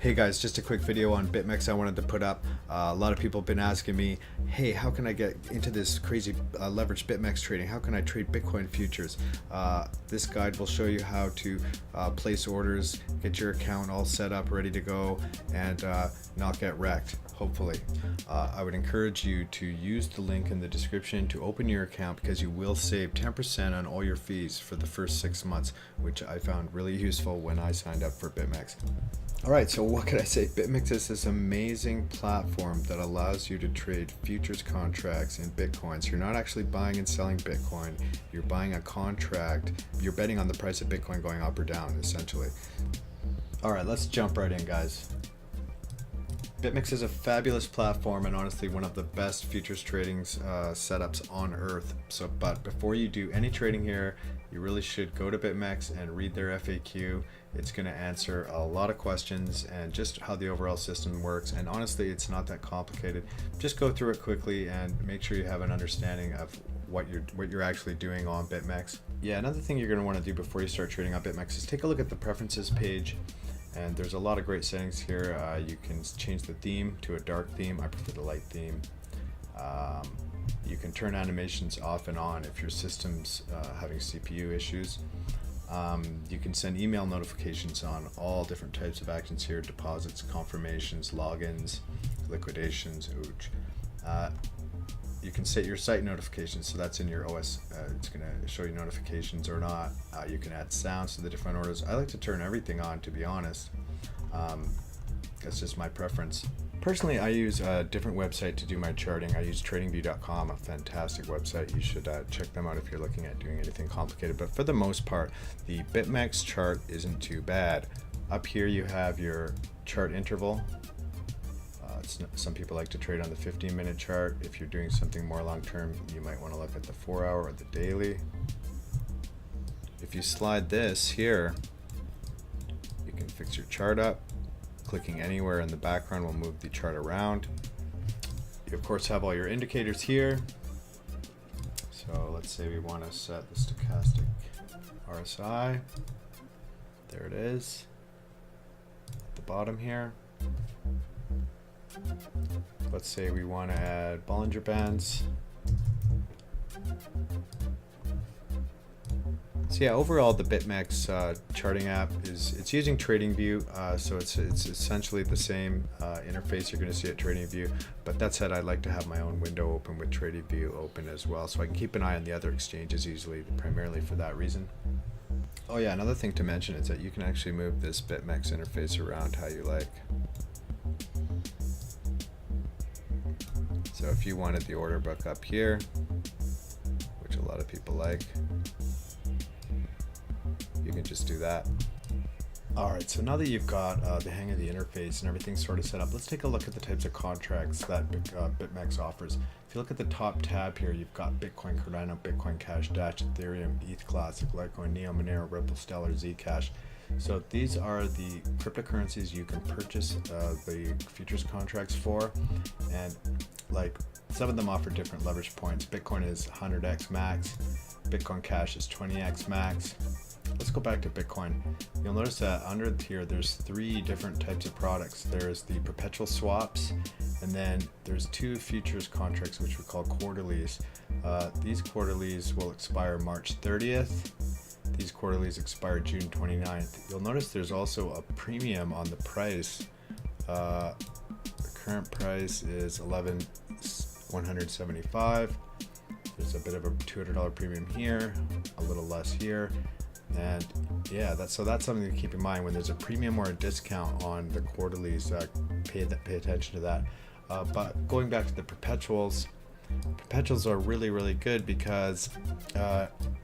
Hey guys, just a quick video on Bitmex I wanted to put up. A lot of people have been asking me, hey, how can I get into this crazy leveraged Bitmex trading? How can I trade Bitcoin futures? This guide will show you how to place orders, get your account all set up, ready to go, and not get wrecked, hopefully. I would encourage you to use the link in the description to open your account because you will save 10% on all your fees for the first 6 months, which I found really useful when I signed up for Bitmex. Alright, so what can I say? Bitmex is this amazing platform that allows you to trade futures contracts in Bitcoin. So you're not actually buying and selling Bitcoin, you're buying a contract, you're betting on the price of Bitcoin going up or down, essentially. Alright, let's jump right in, guys. Bitmex is a fabulous platform and honestly one of the best futures trading setups on earth. But before you do any trading here, you really should go to Bitmex and read their FAQ. It's going to answer a lot of questions and just how the overall system works. And honestly, it's not that complicated. Just go through it quickly and make sure you have an understanding of what you're actually doing on Bitmex. Yeah, another thing you're going to want to do before you start trading on Bitmex is take a look at the preferences page. And there's a lot of great settings here. You can change the theme to a dark theme. I prefer the light theme. You can turn animations off and on if your system's having CPU issues. You can send email notifications on all different types of actions here: deposits, confirmations, logins, liquidations. You can set your site notifications, so that's in your OS. It's going to show you notifications or not. You can add sounds to the different orders. I like to turn everything on, to be honest. That's just my preference. Personally, I use a different website to do my charting. I use tradingview.com, a fantastic website. You should check them out if you're looking at doing anything complicated. But for the most part, the Bitmex chart isn't too bad. Up here you have your chart interval. Some people like to trade on the 15-minute chart. If you're doing something more long-term, you might want to look at the 4-hour or the daily. If you slide this here, you can fix your chart up. Clicking anywhere in the background will move the chart around. You of course have all your indicators here. So let's say we want to set the stochastic RSI. There it is at the bottom here. Let's say we want to add Bollinger Bands. So yeah, overall the Bitmex charting app it's using TradingView, so it's essentially the same interface you're going to see at TradingView. But that said, I like to have my own window open with TradingView open as well, so I can keep an eye on the other exchanges easily, primarily for that reason. Oh yeah, another thing to mention is that you can actually move this Bitmex interface around how you like. So if you wanted the order book up here, which a lot of people like, you can just do that. Alright, so now that you've got the hang of the interface and everything sort of set up, let's take a look at the types of contracts that Bitmex offers. If you look at the top tab here, you've got Bitcoin, Cardano, Bitcoin Cash, Dash, Ethereum, ETH Classic, Litecoin, Neo, Monero, Ripple, Stellar, Zcash. So these are the cryptocurrencies you can purchase the futures contracts for, and like some of them offer different leverage points. Bitcoin is 100x max, Bitcoin Cash is 20x max. Let's go back to Bitcoin. You'll notice that under here there's 3 different types of products. There's the perpetual swaps, and then there's 2 futures contracts which we call quarterlies. These quarterlies will expire March 30th. These quarterlies expire June 29th. You'll notice there's also a premium on the price. The current price is $11,175. There's a bit of a $200 premium here, a little less here. And yeah, that's something to keep in mind when there's a premium or a discount on the quarterlies. Pay attention to that. But going back to the perpetuals are really good because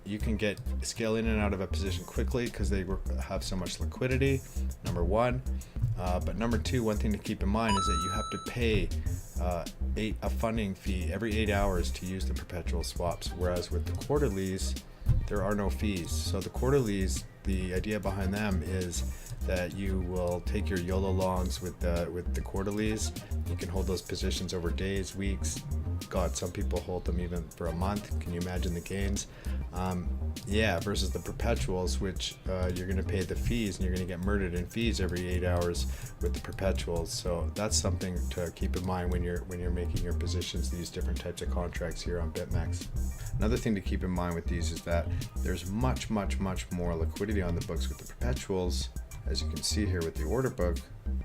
you can scale in and out of a position quickly because they have so much liquidity, number one. But number two, one thing to keep in mind is that you have to pay a funding fee every 8 hours to use the perpetual swaps, whereas with the quarterlies there are no fees. So the quarterlies, the idea behind them is that you will take your YOLO longs with the quarterlies. You can hold those positions over days, weeks, God, some people hold them even for a month. Can you imagine the gains? Yeah, versus the perpetuals, which you're going to pay the fees, and you're going to get murdered in fees every 8 hours with the perpetuals. So that's something to keep in mind when you're making your positions, these different types of contracts here on Bitmex. Another thing to keep in mind with these is that there's much more liquidity on the books with the perpetuals. As you can see here with the order book,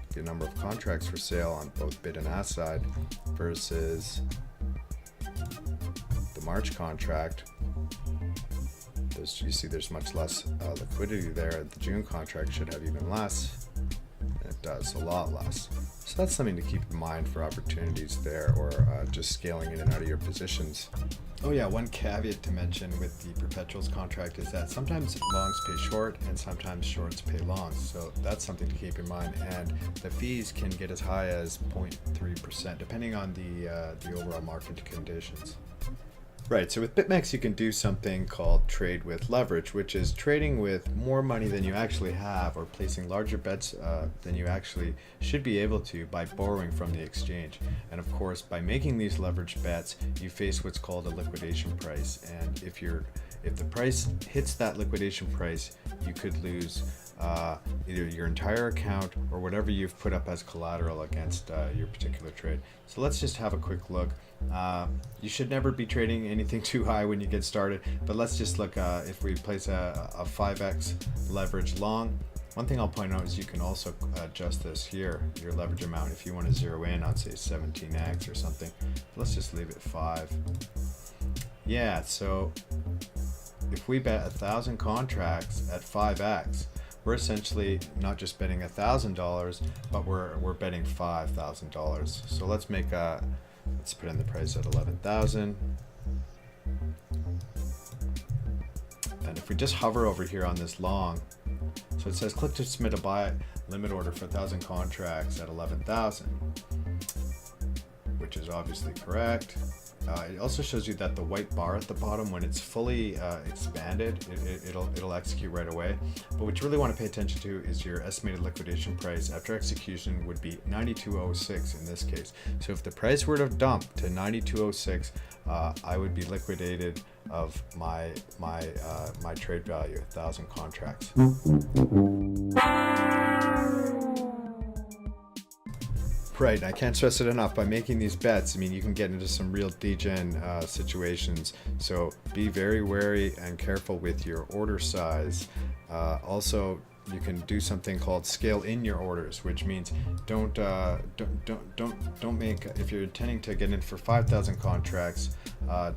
the number of contracts for sale on both bid and ask side versus the March contract. You see there's much less liquidity there. The June contract should have even less, and it does, a lot less. So that's something to keep in mind for opportunities there, or just scaling in and out of your positions. Oh yeah, one caveat to mention with the perpetuals contract is that sometimes longs pay short and sometimes shorts pay longs. So that's something to keep in mind. And the fees can get as high as 0.3% depending on the overall market conditions. Right, so with Bitmex you can do something called trade with leverage, which is trading with more money than you actually have, or placing larger bets than you actually should be able to by borrowing from the exchange. And of course, by making these leveraged bets, you face what's called a liquidation price. And if the price hits that liquidation price, you could lose either your entire account or whatever you've put up as collateral against your particular trade. So let's just have a quick look. You should never be trading anything too high when you get started, but let's just look if we place a 5x leverage long. One thing I'll point out is you can also adjust this here, your leverage amount, if you want to zero in on say 17x or something. Let's just leave it 5. Yeah, so if we bet 1,000 contracts at 5x, we're essentially not just betting $1,000, but we're betting $5,000. So let's put in the price at 11,000. And if we just hover over here on this long, so it says click to submit a buy limit order for 1,000 contracts at 11,000, which is obviously correct. It also shows you that the white bar at the bottom, when it's fully expanded, it'll execute right away. But what you really want to pay attention to is your estimated liquidation price after execution would be 92.06 in this case. So if the price were to dump to 92.06, I would be liquidated of my trade value, 1,000 contracts. Right, and I can't stress it enough, by making these bets, I mean, you can get into some real degen situations. So be very wary and careful with your order size. Also, you can do something called scale in your orders, which means don't make, if you're intending to get in for 5,000 contracts,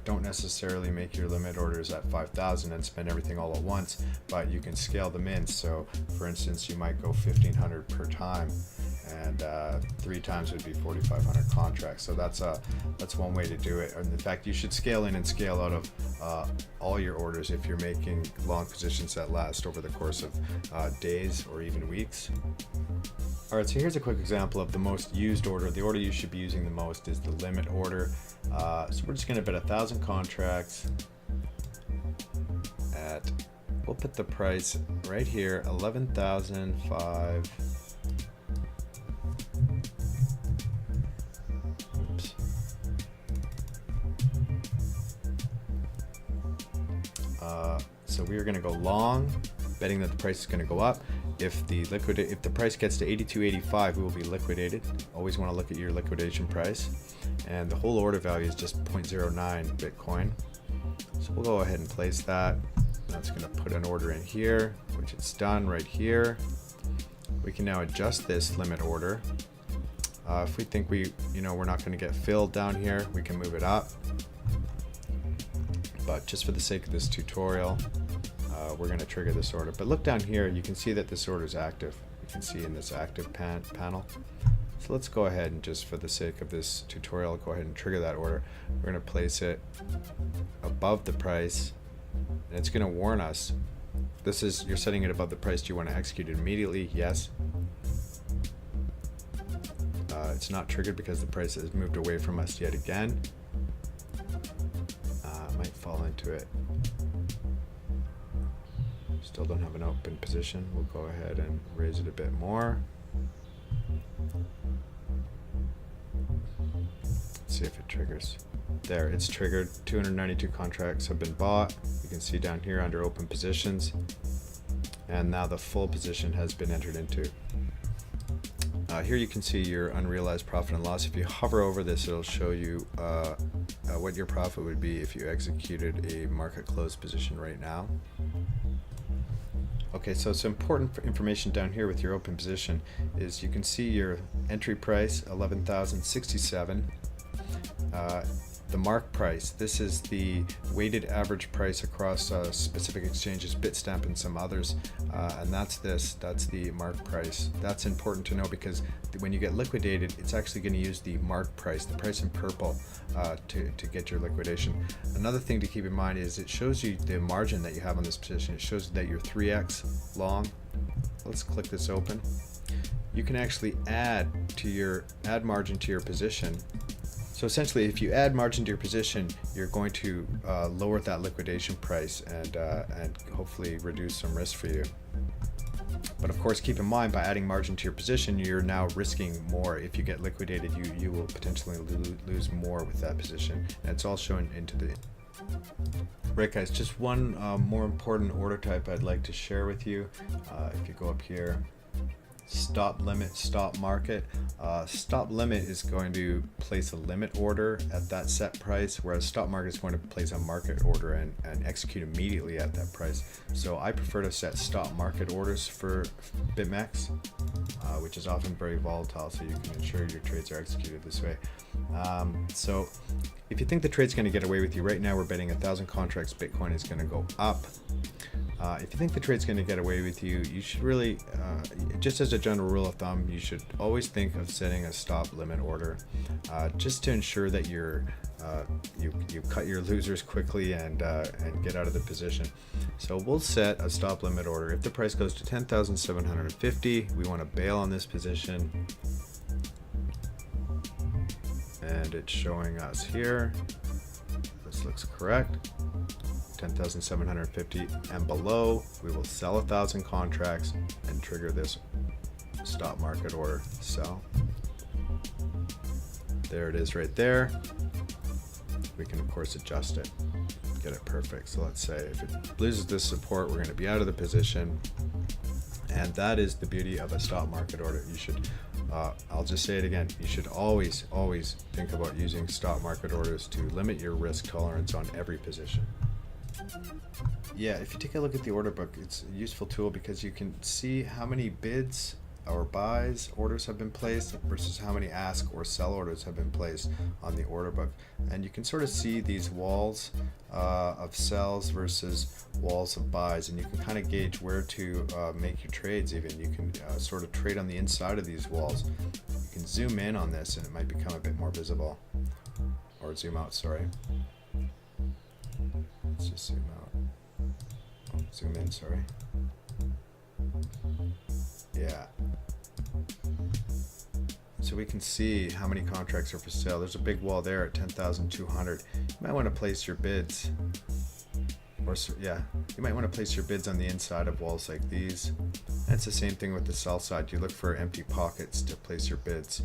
don't necessarily make your limit orders at 5,000 and spend everything all at once, but you can scale them in. So for instance, you might go 1,500 per time, and 3 times would be 4,500 contracts. So that's one way to do it. And in fact, you should scale in and scale out of all your orders if you're making long positions that last over the course of days or even weeks. All right, so here's a quick example of the most used order. The order you should be using the most is the limit order. So we're just going to bet 1,000 contracts at, we'll put the price right here, 11,005. So we are going to go long, betting that the price is going to go up. If the price gets to 82.85, we will be liquidated. Always want to look at your liquidation price, and the whole order value is just 0.09 Bitcoin. So we'll go ahead and place that. That's going to put an order in here, which it's done right here. We can now adjust this limit order. If we think we're not going to get filled down here, we can move it up. But just for the sake of this tutorial, we're going to trigger this order. But look down here, you can see that this order is active. You can see in this active panel. So let's go ahead and, just for the sake of this tutorial, go ahead and trigger that order. We're going to place it above the price, and it's going to warn us. You're setting it above the price. Do you want to execute it immediately? Yes. It's not triggered because the price has moved away from us yet again. Might fall into it. Still don't have an open position. We'll go ahead and raise it a bit more. Let's see if it triggers. There, it's triggered. 292 contracts have been bought. You can see down here under open positions, and now the full position has been entered into. Here you can see your unrealized profit and loss. If you hover over this, it'll show you what your profit would be if you executed a market close position right now. Okay, so some important information down here with your open position is you can see your entry price, 11,067. The mark price, this is the weighted average price across specific exchanges, Bitstamp and some others, and that's the mark price. That's important to know because when you get liquidated, it's actually going to use the mark price, the price in purple, to get your liquidation. Another thing to keep in mind is it shows you the margin that you have on this position. It shows that you're 3x long. Let's click this open. You can actually add margin to your position. So essentially, if you add margin to your position, you're going to lower that liquidation price and hopefully reduce some risk for you. But of course, keep in mind, by adding margin to your position, you're now risking more. If you get liquidated, you will potentially lose more with that position. And it's all shown into the... Right guys, just one more important order type I'd like to share with you. If you go up here, stop limit, stop market. Stop limit is going to place a limit order at that set price, whereas stop market is going to place a market order and execute immediately at that price. So I prefer to set stop market orders for Bitmex, which is often very volatile, so you can ensure your trades are executed this way. So if you think the trade's going to get away with you, right now we're betting 1,000 contracts Bitcoin is going to go up. If you think the trade's going to get away with you, you should really, just as a general rule of thumb, you should always think of setting a stop limit order, just to ensure that you cut your losers quickly and get out of the position. So we'll set a stop limit order. If the price goes to 10,750, we want to bail on this position, and it's showing us here. This looks correct. 10,750 and below, we will sell 1,000 contracts and trigger this stop market order. Sell. There it is right there. We can of course adjust it, get it perfect. So let's say if it loses this support, we're going to be out of the position, and that is the beauty of a stop market order. You should I'll just say it again, you should always think about using stop market orders to limit your risk tolerance on every position. Yeah, if you take a look at the order book, it's a useful tool because you can see how many bids or buys orders have been placed versus how many ask or sell orders have been placed on the order book. And you can sort of see these walls of sells versus walls of buys, and you can kind of gauge where to make your trades. Even you can sort of trade on the inside of these walls. You can zoom in on this and it might become a bit more visible, or zoom out, sorry. Let's just zoom out. Oh, zoom in, sorry. Yeah. So we can see how many contracts are for sale. There's a big wall there at 10,200. You might want to place your bids, or yeah, you might want to place your bids on the inside of walls like these. And it's the same thing with the sell side. You look for empty pockets to place your bids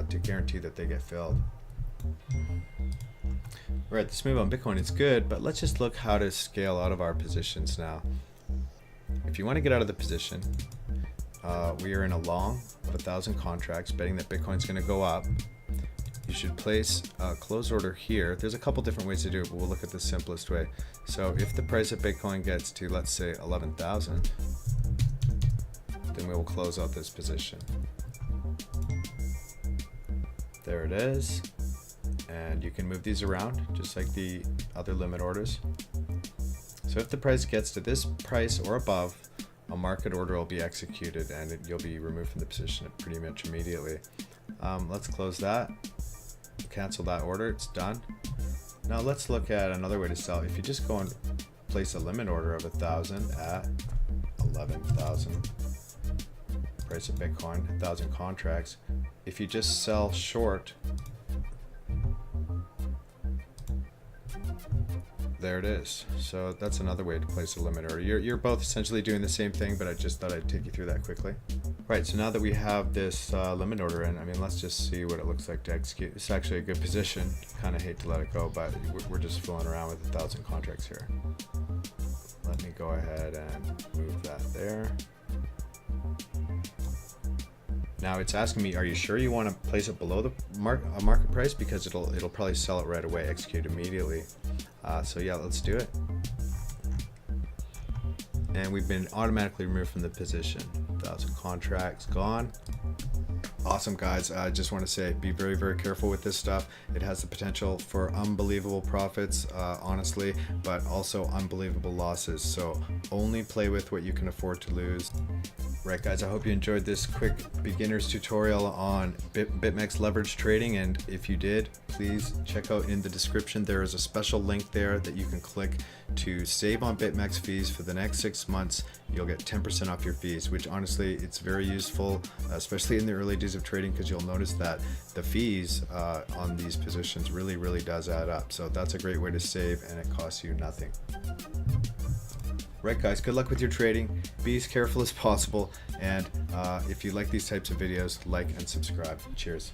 to guarantee that they get filled. Right, this move on Bitcoin is good, but let's just look how to scale out of our positions now. If you want to get out of the position, we are in a long of 1,000 contracts, betting that Bitcoin's going to go up. You should place a close order here. There's a couple different ways to do it, but we'll look at the simplest way. So if the price of Bitcoin gets to, let's say, 11,000, then we will close out this position. There it is. And you can move these around just like the other limit orders. So if the price gets to this price or above, a market order will be executed and you'll be removed from the position pretty much immediately. Let's close that, cancel that order, it's done. Now let's look at another way to sell. If you just go and place a limit order of 1,000 at 11,000, price of Bitcoin, 1,000 contracts. If you just sell short there it is. So that's another way to place a limit order. You're both essentially doing the same thing, but I just thought I'd take you through that quickly. Right, so now that we have this limit order in, I mean, let's just see what it looks like to execute. It's actually a good position. Kind of hate to let it go, but we're just fooling around with 1,000 contracts here. Let me go ahead and move that there. Now it's asking me, are you sure you want to place it below the market price? Because it'll probably sell it right away, execute immediately. So yeah, let's do it. And we've been automatically removed from the position. 1,000 contracts gone. Awesome, guys. I just want to say, be very, very careful with this stuff. It has the potential for unbelievable profits, honestly, but also unbelievable losses. So only play with what you can afford to lose. Right, guys, I hope you enjoyed this quick beginner's tutorial on Bitmex leverage trading, and if you did, please check out in the description. There is a special link there that you can click to save on Bitmex fees for the next 6 months. You'll get 10% off your fees, which honestly, it's very useful, especially in the early days of trading, because you'll notice that the fees on these positions really does add up. So that's a great way to save, and it costs you nothing. Right, guys, good luck with your trading. Be as careful as possible, and if you like these types of videos, like and subscribe. Cheers.